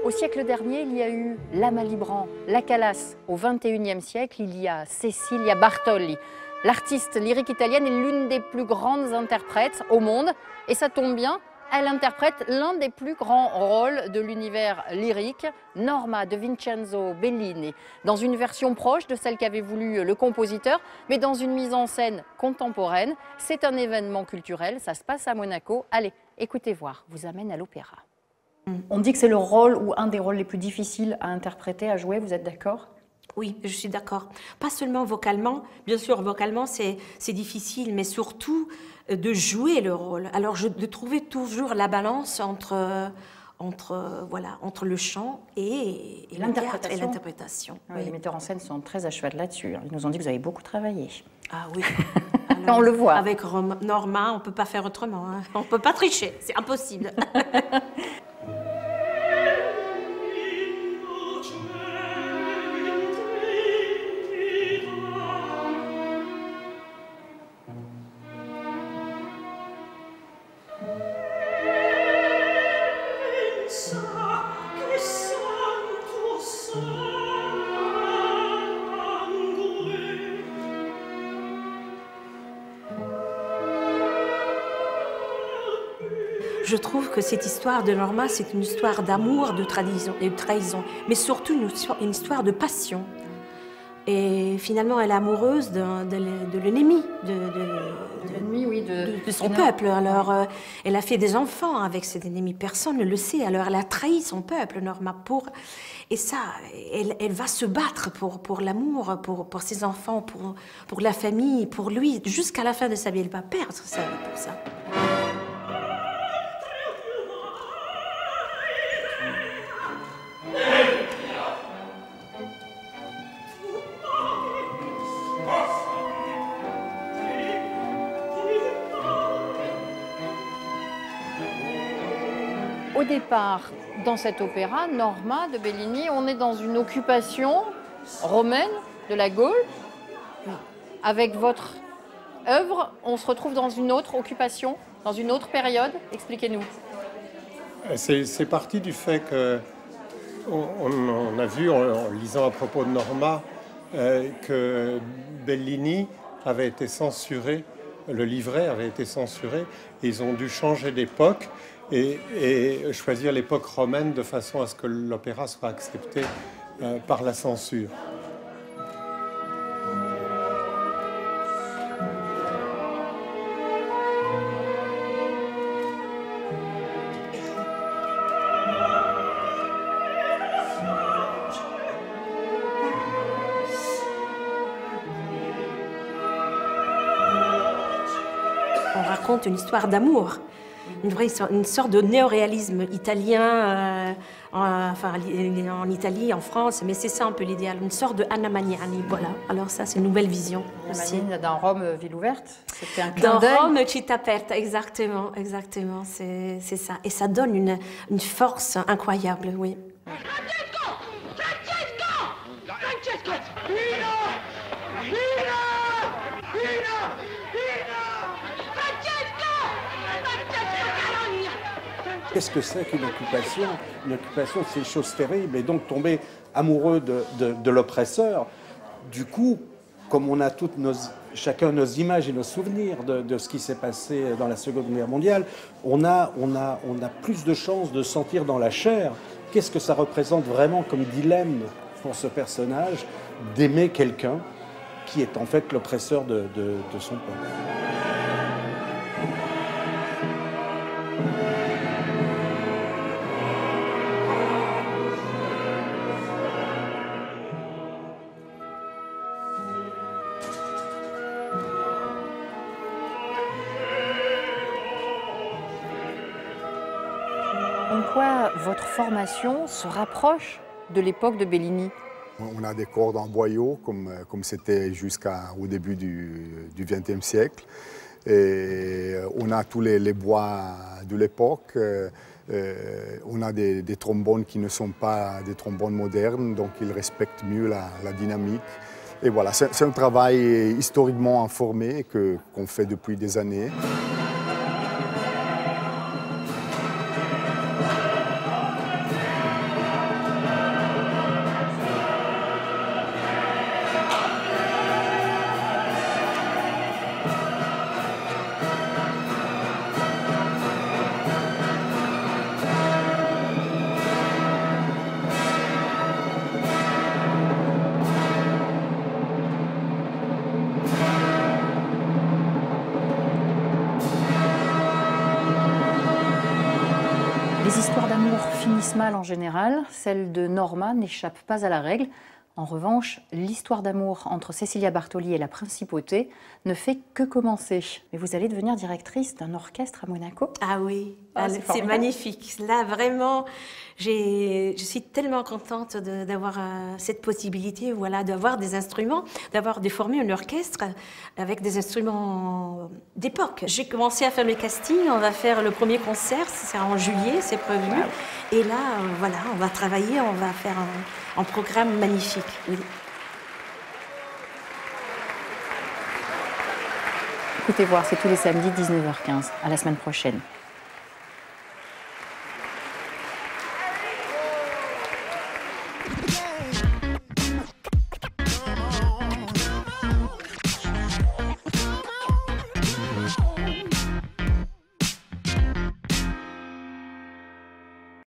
Au siècle dernier, il y a eu la Malibran, la Calas. Au XXIe siècle, il y a Cecilia Bartoli. L'artiste lyrique italienne est l'une des plus grandes interprètes au monde. Et ça tombe bien, elle interprète l'un des plus grands rôles de l'univers lyrique, Norma de Vincenzo Bellini, dans une version proche de celle qu'avait voulu le compositeur, mais dans une mise en scène contemporaine. C'est un événement culturel, ça se passe à Monaco. Allez, écoutez voir, vous amène à l'opéra. On dit que c'est le rôle ou un des rôles les plus difficiles à interpréter, à jouer, vous êtes d'accord ? Oui, je suis d'accord. Pas seulement vocalement, bien sûr, vocalement c'est difficile, mais surtout de jouer le rôle. Alors de trouver toujours la balance entre le chant et l'interprétation. Oui. Les metteurs en scène sont très à cheval là-dessus. Ils nous ont dit que vous avez beaucoup travaillé. Ah oui. Alors, on le voit. Avec Norma, on ne peut pas faire autrement. Hein. On ne peut pas tricher, c'est impossible. Je trouve que cette histoire de Norma, c'est une histoire d'amour, de trahison, mais surtout une histoire de passion. Et finalement, elle est amoureuse de l'ennemi, de son peuple. Alors, elle a fait des enfants avec cet ennemi, personne ne le sait. Alors, elle a trahi son peuple, Norma, et ça, elle va se battre pour l'amour, pour ses enfants, pour la famille, pour lui, jusqu'à la fin de sa vie. Elle va perdre sa vie pour ça. Au départ, dans cet opéra, Norma de Bellini, on est dans une occupation romaine de la Gaule. Avec votre œuvre, on se retrouve dans une autre occupation, dans une autre période. Expliquez-nous. C'est parti du fait qu'on a vu, en lisant à propos de Norma, que Bellini avait été censuré, le livret avait été censuré, et ils ont dû changer d'époque et choisir l'époque romaine de façon à ce que l'opéra soit accepté par la censure. On raconte une histoire d'amour. Une sorte de néoréalisme italien, en Italie, en France, mais c'est ça un peu l'idéal, une sorte de Anna Magnani, voilà. Alors ça, c'est une nouvelle vision aussi. Dans Rome, ville ouverte, c'était un clin d'œil. Dans Rome, città aperta, exactement, c'est ça. Et ça donne une force incroyable, oui. Qu'est-ce que c'est qu'une occupation? Une occupation, c'est une chose terrible. Et donc, tomber amoureux de l'oppresseur, du coup, comme on a chacun nos images et nos souvenirs de ce qui s'est passé dans la Seconde Guerre mondiale, on a plus de chances de sentir dans la chair qu'est-ce que ça représente vraiment comme dilemme pour ce personnage d'aimer quelqu'un qui est en fait l'oppresseur de son peuple. En quoi votre formation se rapproche de l'époque de Bellini? On a des cordes en boyau, comme c'était jusqu'au début du XXe siècle. Et on a tous les bois de l'époque. On a des trombones qui ne sont pas des trombones modernes, donc ils respectent mieux la dynamique. Et voilà, c'est un travail historiquement informé qu'on fait depuis des années. Les histoires d'amour finissent mal en général. Celle de Norma n'échappe pas à la règle. En revanche, l'histoire d'amour entre Cecilia Bartoli et la principauté ne fait que commencer. Mais vous allez devenir directrice d'un orchestre à Monaco? Ah oui, c'est magnifique. Là, vraiment, je suis tellement contente d'avoir cette possibilité, voilà, d'avoir des instruments, de former un orchestre avec des instruments d'époque. J'ai commencé à faire mes castings, on va faire le premier concert, c'est en juillet, c'est prévu. Wow. Et là, voilà, on va travailler, on va faire un programme magnifique. Oui. Écoutez voir, c'est tous les samedis 19h15. À la semaine prochaine.